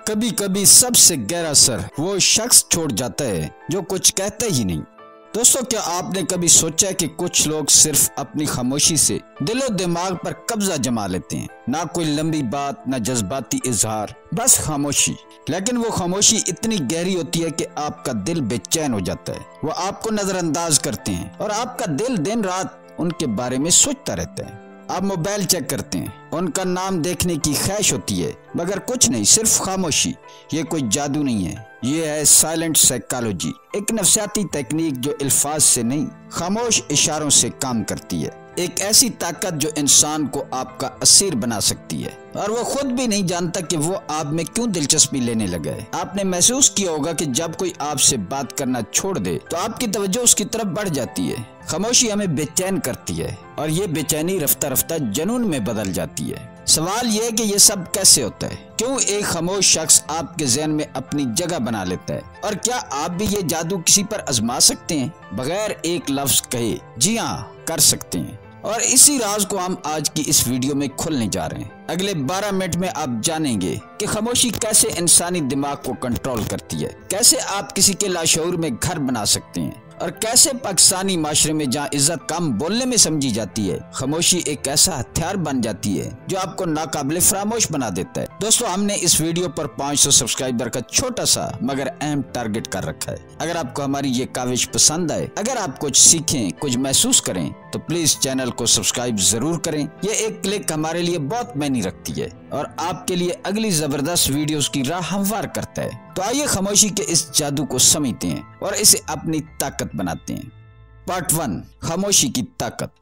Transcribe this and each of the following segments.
कभी कभी सबसे गहरा असर वो शख्स छोड़ जाता है जो कुछ कहता ही नहीं। दोस्तों, क्या आपने कभी सोचा कि कुछ लोग सिर्फ अपनी खामोशी से दिलो दिमाग पर कब्जा जमा लेते हैं? ना कोई लंबी बात, ना जज्बाती इजहार, बस खामोशी। लेकिन वो खामोशी इतनी गहरी होती है कि आपका दिल बेचैन हो जाता है। वो आपको नजरअंदाज करते हैं और आपका दिल दिन रात उनके बारे में सोचता रहता है। आप मोबाइल चेक करते हैं, उनका नाम देखने की ख्वाहिश होती है, मगर कुछ नहीं, सिर्फ खामोशी। ये कोई जादू नहीं है, ये है साइलेंट साइकोलॉजी, एक नफ्सियाती तकनीक जो अल्फाज से नहीं, खामोश इशारों से काम करती है। एक ऐसी ताकत जो इंसान को आपका असीर बना सकती है और वो खुद भी नहीं जानता कि वो आप में क्यों दिलचस्पी लेने लगा है। आपने महसूस किया होगा कि जब कोई आपसे बात करना छोड़ दे तो आपकी तवज्जो उसकी तरफ बढ़ जाती है। खामोशी हमें बेचैन करती है और ये बेचैनी रफ्ता रफ्ता जुनून में बदल जाती है। सवाल ये है कि ये सब कैसे होता है? क्यों एक खामोश शख्स आपके ज़हन में अपनी जगह बना लेता है? और क्या आप भी ये जादू किसी पर आजमा सकते हैं बगैर एक लफ्ज कहे? जी हाँ, कर सकते हैं। और इसी राज को हम आज की इस वीडियो में खोलने जा रहे हैं। अगले 12 मिनट में आप जानेंगे कि खामोशी कैसे इंसानी दिमाग को कंट्रोल करती है, कैसे आप किसी के लाशऊर में घर बना सकते हैं और कैसे पाकिस्तानी माशरे में जहाँ इज्जत कम बोलने में समझी जाती है, खामोशी एक ऐसा हथियार बन जाती है जो आपको नाकाबिले फरामोश बना देता है। दोस्तों, हमने इस वीडियो पर 500 सब्सक्राइबर का छोटा सा मगर अहम टारगेट कर रखा है। अगर आपको हमारी ये काविश पसंद आए, अगर आप कुछ सीखें, कुछ महसूस करें, तो प्लीज चैनल को सब्सक्राइब जरूर करें। ये एक क्लिक हमारे लिए बहुत मायने रखती है और आपके लिए अगली जबरदस्त वीडियोस की राह हमवार करता है। तो आइए खामोशी के इस जादू को समझते हैं और इसे अपनी ताकत बनाते हैं। पार्ट 1, खामोशी की ताकत।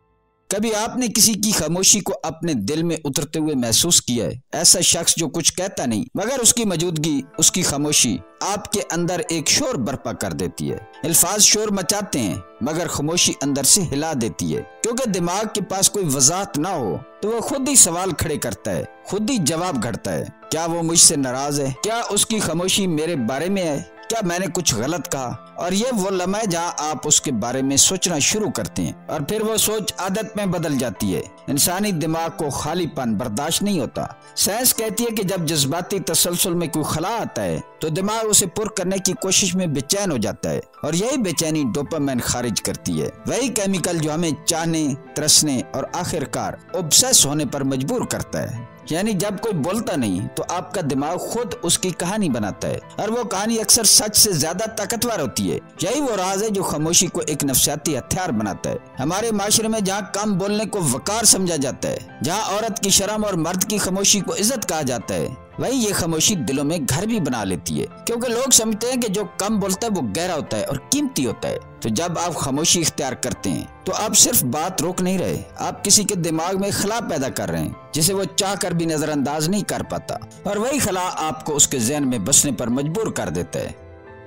कभी आपने किसी की खामोशी को अपने दिल में उतरते हुए महसूस किया है? ऐसा शख्स जो कुछ कहता नहीं, मगर उसकी मौजूदगी, उसकी खामोशी आपके अंदर एक शोर बर्पा कर देती है। अल्फाज शोर मचाते हैं मगर खामोशी अंदर से हिला देती है। क्योंकि दिमाग के पास कोई वजाहत ना हो तो वो खुद ही सवाल खड़े करता है, खुद ही जवाब घड़ता है। क्या वो मुझसे नाराज है? क्या उसकी खामोशी मेरे बारे में है? क्या मैंने कुछ गलत कहा? और ये वो लम्हा है जहाँ आप उसके बारे में सोचना शुरू करते हैं और फिर वो सोच आदत में बदल जाती है। इंसानी दिमाग को खालीपन बर्दाश्त नहीं होता। साइंस कहती है कि जब जज्बाती तसलसल में कोई खला आता है तो दिमाग उसे पुर करने की कोशिश में बेचैन हो जाता है और यही बेचैनी डोपामाइन खारिज करती है, वही केमिकल जो हमें चाहने, तरसने और आखिरकार ऑब्सेस होने पर मजबूर करता है। यानी जब कोई बोलता नहीं तो आपका दिमाग खुद उसकी कहानी बनाता है और वो कहानी अक्सर सच से ज्यादा ताकतवर होती है। यही वो राज है जो खामोशी को एक नफ्सियाती हथियार बनाता है। हमारे माशरे में जहाँ कम बोलने को वकार समझा जाता है, जहाँ औरत की शर्म और मर्द की खामोशी को इज्जत कहा जाता है, वही ये खामोशी दिलों में घर भी बना लेती है। क्योंकि लोग समझते हैं कि जो कम बोलता है वो गहरा होता है और कीमती होता है। तो जब आप खामोशी इख्तियार करते हैं तो आप सिर्फ बात रोक नहीं रहे, आप किसी के दिमाग में खला पैदा कर रहे हैं जिसे वो चाह कर भी नजरअंदाज नहीं कर पाता और वही खला आपको उसके ज़हन में बसने पर मजबूर कर देता है।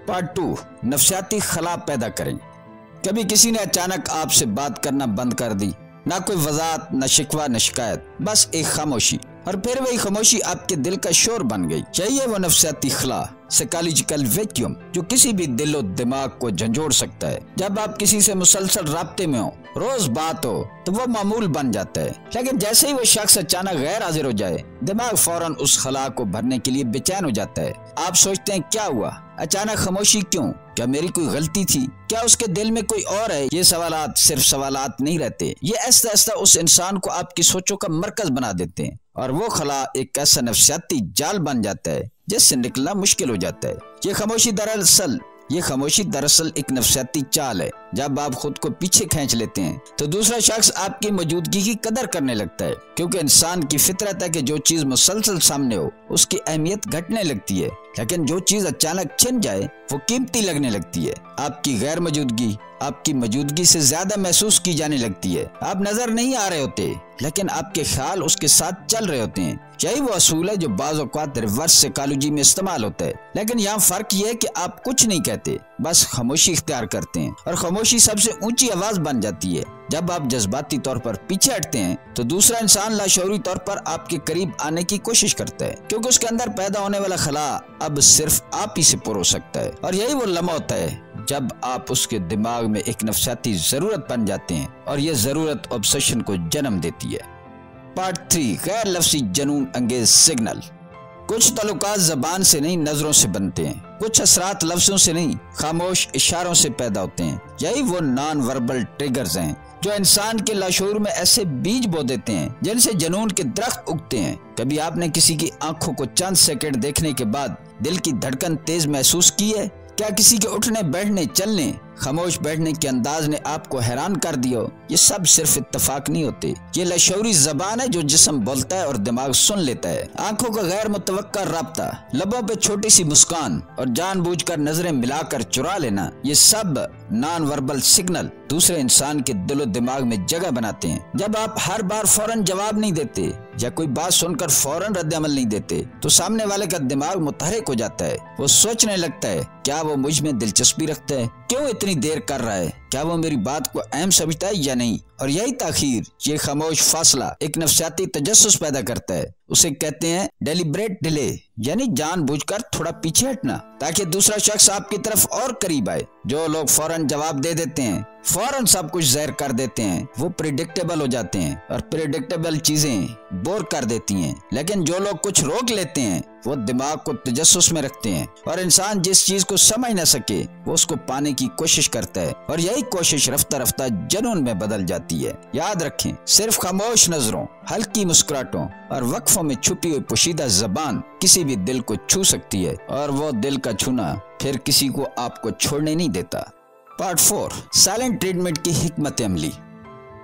पार्ट 2, नफ्सियाती खला पैदा करें। कभी किसी ने अचानक आपसे बात करना बंद कर दी, ना कोई वजाहत, न शिकवा, न शिकायत, बस एक खामोशी, और फिर वही खामोशी आपके दिल का शोर बन गई। चाहिए वो नफ्सियाती खला, साइकोलॉजिकल वैक्यूम जो किसी भी दिलो दिमाग को झंझोड़ सकता है। जब आप किसी से मुसलसल राब्ते में हो, रोज बात हो, तो वो मामूल बन जाता है। लेकिन जैसे ही वो शख्स अचानक गैर हाजिर हो जाए, दिमाग फौरन उस खला को भरने के लिए बेचैन हो जाता है। आप सोचते हैं, क्या हुआ? अचानक खामोशी क्यों? क्या मेरी कोई गलती थी? क्या उसके दिल में कोई और है? ये सवालात सिर्फ सवालात नहीं रहते, ये आहिस्ता आहिस्ता उस इंसान को आपकी सोचों का मरकज बना देते हैं और वो खला एक ऐसा नफ्सियाती जाल बन जाता है जिससे निकलना मुश्किल हो जाता है। ये खामोशी दरअसल एक नफ्सियाती चाल है। जब आप खुद को पीछे खींच लेते हैं तो दूसरा शख्स आपकी मौजूदगी की कदर करने लगता है। क्योंकि इंसान की फितरत है कि जो चीज मुसलसल सामने हो उसकी अहमियत घटने लगती है, लेकिन जो चीज अचानक छिन जाए वो कीमती लगने लगती है। आपकी गैर मौजूदगी आपकी मौजूदगी से ज्यादा महसूस की जाने लगती है। आप नजर नहीं आ रहे होते लेकिन आपके ख्याल उसके साथ चल रहे होते हैं। यही वो असूल है जो बाज़ औक़ात रिवर्स साइकोलॉजी में इस्तेमाल होता है। लेकिन यहाँ फर्क ये है कि आप कुछ नहीं कहते, बस खामोशी इख्तियार करते हैं और खामोशी सबसे ऊंची आवाज बन जाती है। जब आप जज्बाती तौर पर पीछे हटते हैं तो दूसरा इंसान लाशऊरी तौर पर आपके करीब आने की कोशिश करता है, क्योंकि उसके अंदर पैदा होने वाला खला अब सिर्फ आप ही से पुर हो सकता है। और यही वो लम्हा होता है जब आप उसके दिमाग में एक नफ्सियाती जरूरत बन जाते हैं और ये जरूरत ऑब्सेशन को जन्म देती है। पार्ट 3, गैर लफ्ज़ी जनून अंगेज सिग्नल। कुछ ताल्लुकात ज़बान से नहीं नजरों से बनते हैं, कुछ असरात लफ्जों से नहीं खामोश इशारों से पैदा होते हैं। यही वो नॉन वर्बल ट्रिगर्स हैं जो इंसान के लाशूर में ऐसे बीज बो देते हैं जिनसे जनून के दरख्त उगते हैं। कभी आपने किसी की आंखों को चंद सेकंड देखने के बाद दिल की धड़कन तेज महसूस की है? क्या किसी के उठने बैठने चलने खामोश बैठने के अंदाज ने आपको हैरान कर दिया? ये सब सिर्फ इत्तेफाक नहीं होते, ये लाशऊरी जबान है जो जिस्म बोलता है और दिमाग सुन लेता है। आंखों का गैर मुतवक्का राब्ता, लबों पे छोटी सी मुस्कान और जानबूझकर नजरें मिलाकर चुरा लेना, ये सब नॉन वर्बल सिग्नल दूसरे इंसान के दिलो दिमाग में जगह बनाते हैं। जब आप हर बार फौरन जवाब नहीं देते या कोई बात सुनकर फौरन रद्द-ए-अमल नहीं देते तो सामने वाले का दिमाग मुतहरिक हो जाता है। वो सोचने लगता है, क्या वो मुझ में दिलचस्पी रखता है? क्यों इतनी देर कर रहा है? क्या वो मेरी बात को अहम समझता है या नहीं? और यही ताखीर, ये खामोश फासला एक नफ्सियाती तजस्सुस पैदा करता है। उसे कहते हैं डेलिब्रेट डिले, यानी जानबूझकर थोड़ा पीछे हटना ताकि दूसरा शख्स आपकी तरफ और करीब आए। जो लोग फौरन जवाब दे देते हैं, फौरन सब कुछ ज़ाहिर कर देते हैं, वो प्रिडिक्टेबल हो जाते हैं और प्रिडिक्टेबल चीजें बोर कर देती हैं। लेकिन जो लोग कुछ रोक लेते हैं वो दिमाग को तजस्सुस में रखते हैं और इंसान जिस चीज को समझ न सके वो उसको पाने की कोशिश करता है और यही कोशिश रफ्ता रफ्ता जुनून में बदल जाती है। याद रखें, सिर्फ खामोश नजरों, हल्की मुस्कुराहटों और वक्फों में छुपी हुई पोशीदा जबान किसी भी दिल को छू सकती है और वो दिल का छूना फिर किसी को आपको छोड़ने नहीं देता। पार्ट 4, साइलेंट ट्रीटमेंट की हिकमत अमली।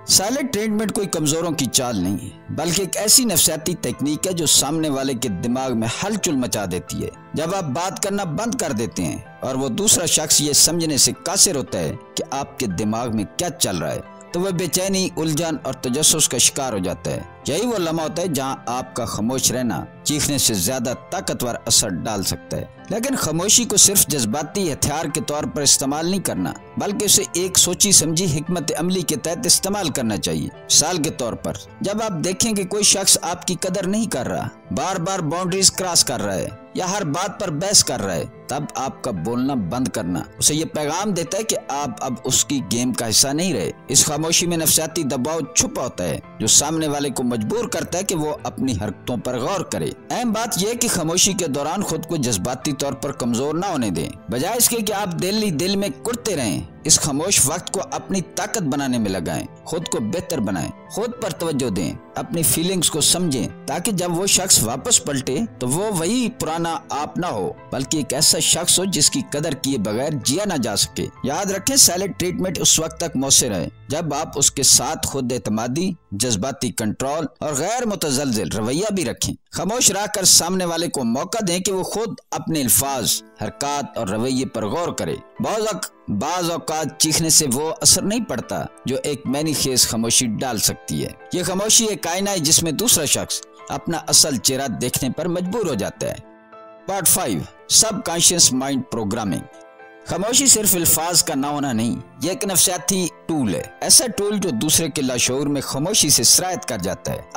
साइलेंट ट्रीटमेंट कोई कमजोरों की चाल नहीं है, बल्कि एक ऐसी नफ्सियाती तकनीक है जो सामने वाले के दिमाग में हलचल मचा देती है। जब आप बात करना बंद कर देते हैं और वो दूसरा शख्स ये समझने से कासिर होता है कि आपके दिमाग में क्या चल रहा है, तो वह बेचैनी, उलझन और तजस्सुस का शिकार हो जाता है। यही वो लम्हा होता है जहाँ आपका खामोश रहना चीखने से ज्यादा ताकतवर असर डाल सकता है। लेकिन खामोशी को सिर्फ जज्बाती हथियार के तौर पर इस्तेमाल नहीं करना, बल्कि उसे एक सोची समझी हिकमत अमली के तहत इस्तेमाल करना चाहिए। मिसाल के तौर पर, जब आप देखें कि कोई शख्स आपकी कदर नहीं कर रहा, बार बार बाउंड्रीज क्रॉस कर रहा है या हर बात पर बहस कर रहा है, तब आपका बोलना बंद करना उसे ये पैगाम देता है कि आप अब उसकी गेम का हिस्सा नहीं रहे। इस खामोशी में नफ्सियाती दबाव छुपा होता है जो सामने वाले को मजबूर करता है कि वो अपनी हरकतों पर गौर करे। अहम बात यह है कि खामोशी के दौरान खुद को जज्बाती तौर पर कमजोर ना होने दें, बजाय इसके कि आप दिल ही दिल में कुटते रहें। इस खामोश वक्त को अपनी ताकत बनाने में लगाएं, खुद को बेहतर बनाएं, खुद पर तवज्जो दें, अपनी फीलिंग्स को समझें, ताकि जब वो शख्स वापस पलटे तो वो वही पुराना आप ना हो, बल्कि एक ऐसा शख्स हो जिसकी कदर किए बगैर जिया ना जा सके। याद रखें, साइलेंट ट्रीटमेंट उस वक्त तक मौसर है जब आप उसके साथ खुद एतमादी, जज्बाती कंट्रोल और गैर मुतज़लज़िल रवैया भी रखें। खामोश रहकर सामने वाले को मौका दें कि वो खुद अपने अल्फाज, हरकत और रवैये पर गौर करे। बाज़ औक़ात चीखने से वो असर नहीं पड़ता जो एक मैनी खेज खामोशी डाल सकती है। ये खामोशी एक आईना है जिसमें दूसरा शख्स अपना असल चेहरा देखने पर मजबूर हो जाता है। Part 5, subconscious mind programming. खामोशी सिर्फ अल्फाज का ना होना नहीं, ये एक नफ्सियाती टूल है, ऐसा टूल जो दूसरे के लाशऊर में खामोशी से सरायत कर जाता है।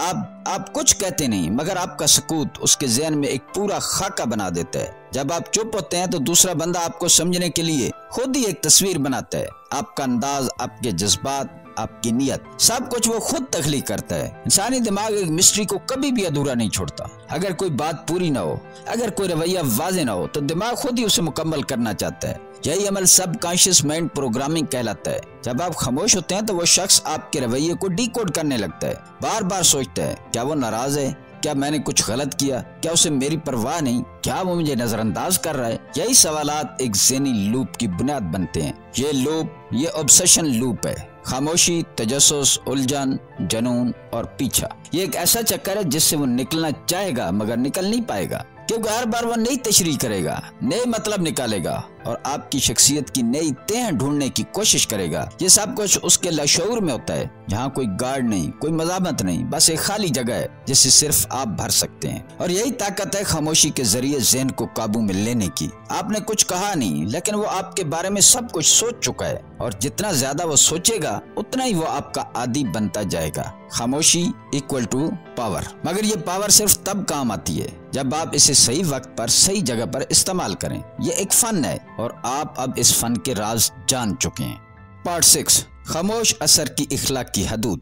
आप कुछ कहते नहीं, मगर आपका सकूत उसके ज़हन में एक पूरा खाका बना देता है। जब आप चुप होते हैं तो दूसरा बंदा आपको समझने के लिए खुद ही एक तस्वीर बनाता है। आपका अंदाज, आपके जज्बात, आपकी नीयत, सब कुछ वो खुद तख्लीक करता है। इंसानी दिमाग एक मिस्ट्री को कभी भी अधूरा नहीं छोड़ता। अगर कोई बात पूरी ना हो, अगर कोई रवैया वाज़ेह ना हो, तो दिमाग खुद ही उसे मुकम्मल करना चाहता है। यही अमल सबकॉन्शियस माइंड प्रोग्रामिंग कहलाता है। जब आप खामोश होते हैं तो वो शख्स आपके रवैये को डिकोड करने लगता है। बार बार सोचता है, क्या वो नाराज है, क्या मैंने कुछ गलत किया, क्या उसे मेरी परवाह नहीं, क्या वो मुझे नजरअंदाज कर रहा है। यही सवालात एक ज़हनी लूप की बुनियाद बनते हैं। ये लूप, ये ऑब्सेशन लूप है। खामोशी, तजस्सुस, उलझन, जुनून और पीछा, ये एक ऐसा चक्कर है जिससे वो निकलना चाहेगा मगर निकल नहीं पाएगा, क्योंकि हर बार वो नई तशरीह करेगा, नए मतलब निकालेगा और आपकी शख्सियत की नई तह ढूंढने की कोशिश करेगा। ये सब कुछ उसके लाशऊर में होता है, जहाँ कोई गार्ड नहीं, कोई मज़ामत नहीं, बस एक खाली जगह है जिसे सिर्फ आप भर सकते हैं। और यही ताकत है खामोशी के जरिए ज़हन को काबू में लेने की। आपने कुछ कहा नहीं, लेकिन वो आपके बारे में सब कुछ सोच चुका है और जितना ज्यादा वो सोचेगा उतना ही वो आपका आदी बनता जाएगा। खामोशी इक्वल टू पावर, मगर ये पावर सिर्फ तब काम आती है जब आप इसे सही वक्त पर सही जगह पर इस्तेमाल करें। ये एक फन है और आप अब इस फन के राज जान चुके हैं। पार्ट 6, खामोश असर की इखलाक की हदूद।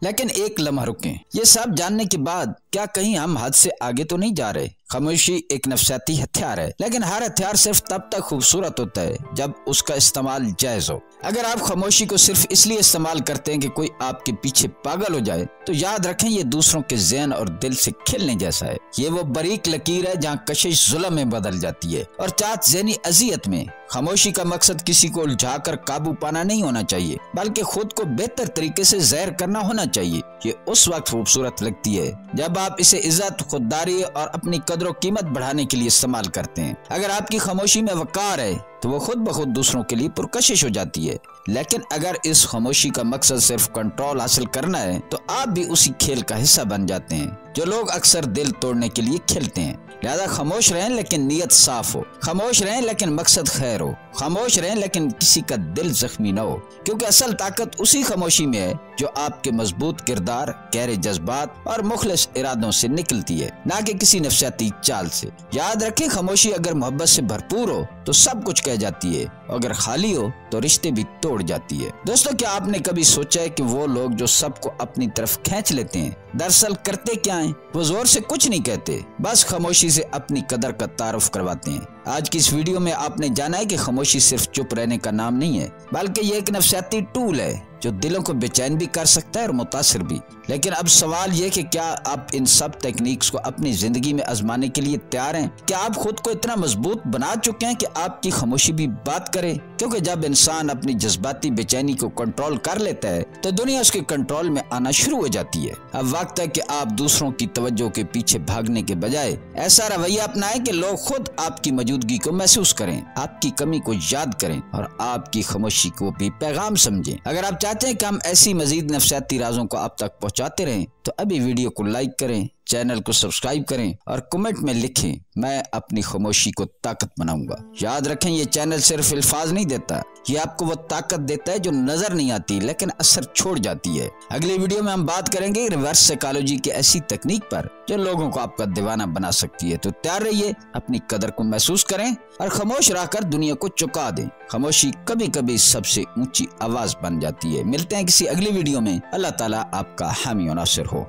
लेकिन एक लम्हा रुकें, ये सब जानने के बाद क्या कहीं हम हद से आगे तो नहीं जा रहे। खामोशी एक नफसियाती हथियार है, लेकिन हर हथियार सिर्फ तब तक खूबसूरत होता है जब उसका इस्तेमाल जायज हो। अगर आप खामोशी को सिर्फ इसलिए इस्तेमाल करते हैं कि कोई आपके पीछे पागल हो जाए, तो याद रखें ये दूसरों के ज़हन और दिल से खेलने जैसा है। ये वो बारीक लकीर है जहाँ कशिश जुल्म में बदल जाती है और चाहत ज़हनी अजियत में। खामोशी का मकसद किसी को उलझाकर काबू पाना नहीं होना चाहिए, बल्कि खुद को बेहतर तरीके से ज़हर करना होना चाहिए। ये उस वक्त खूबसूरत लगती है जब आप इसे इज्जत, खुददारी और अपनी कदर कीमत बढ़ाने के लिए इस्तेमाल करते हैं। अगर आपकी खामोशी में वकार है तो वो खुद ब खुद दूसरों के लिए पुरकशिश हो जाती है। लेकिन अगर इस खामोशी का मकसद सिर्फ कंट्रोल हासिल करना है, तो आप भी उसी खेल का हिस्सा बन जाते हैं जो लोग अक्सर दिल तोड़ने के लिए खेलते हैं। लिहाजा खामोश रहें लेकिन नीयत साफ हो, खामोश रहें लेकिन मकसद खैर हो, खामोश रहें लेकिन किसी का दिल जख्मी न हो, क्योंकि असल ताकत उसी खामोशी में है जो आपके मजबूत किरदार, गहरे जज्बात और मुखलिस इरादों से निकलती है, ना कि किसी नफसियाती चाल से। याद रखें, खामोशी अगर मोहब्बत से भरपूर हो तो सब कुछ कह जाती है, अगर खाली हो तो रिश्ते भी तोड़ जाती है। दोस्तों, क्या आपने कभी सोचा है कि वो लोग जो सबको अपनी तरफ खींच लेते हैं, दरअसल करते क्या हैं? वो जोर से कुछ नहीं कहते, बस खामोशी से अपनी कदर का तारुफ करवाते हैं। आज की इस वीडियो में आपने जाना है कि खामोशी सिर्फ चुप रहने का नाम नहीं है, बल्कि ये एक नफसियाती टूल है जो दिलों को बेचैन भी कर सकता है और मुतासिर भी। लेकिन अब सवाल ये कि क्या आप इन सब टेक्निक्स को अपनी जिंदगी में आजमाने के लिए तैयार हैं? क्या आप खुद को इतना मजबूत बना चुके हैं कि आपकी खामोशी भी बात करे? क्योंकि जब इंसान अपनी जज्बाती बेचैनी को कंट्रोल कर लेता है तो दुनिया उसके कंट्रोल में आना शुरू हो जाती है। अब वक्त है कि आप दूसरों की तवज्जो के पीछे भागने के बजाय ऐसा रवैया अपनाएं कि लोग खुद आपकी मौजूदगी को महसूस करें, आपकी कमी को याद करें और आपकी खामोशी को भी पैगाम समझें। अगर आप चाहते हैं कि हम ऐसी मजीद नफसियाती राजों को आप तक पहुंचाते रहें, तो अभी वीडियो को लाइक करें, चैनल को सब्सक्राइब करें और कमेंट में लिखें, मैं अपनी खामोशी को ताकत बनाऊंगा। याद रखें, ये चैनल सिर्फ अल्फाज नहीं देता, ये आपको वो ताकत देता है जो नजर नहीं आती लेकिन असर छोड़ जाती है। अगली वीडियो में हम बात करेंगे रिवर्स साइकोलॉजी की ऐसी तकनीक पर जो लोगों को आपका दीवाना बना सकती है। तो तैयार रहिए, अपनी कदर को महसूस करें और खामोश रहकर दुनिया को चुका दें। खामोशी कभी कभी सबसे ऊंची आवाज बन जाती है। मिलते हैं किसी अगली वीडियो में। अल्लाह ताला आपका हामी और नासिर हो।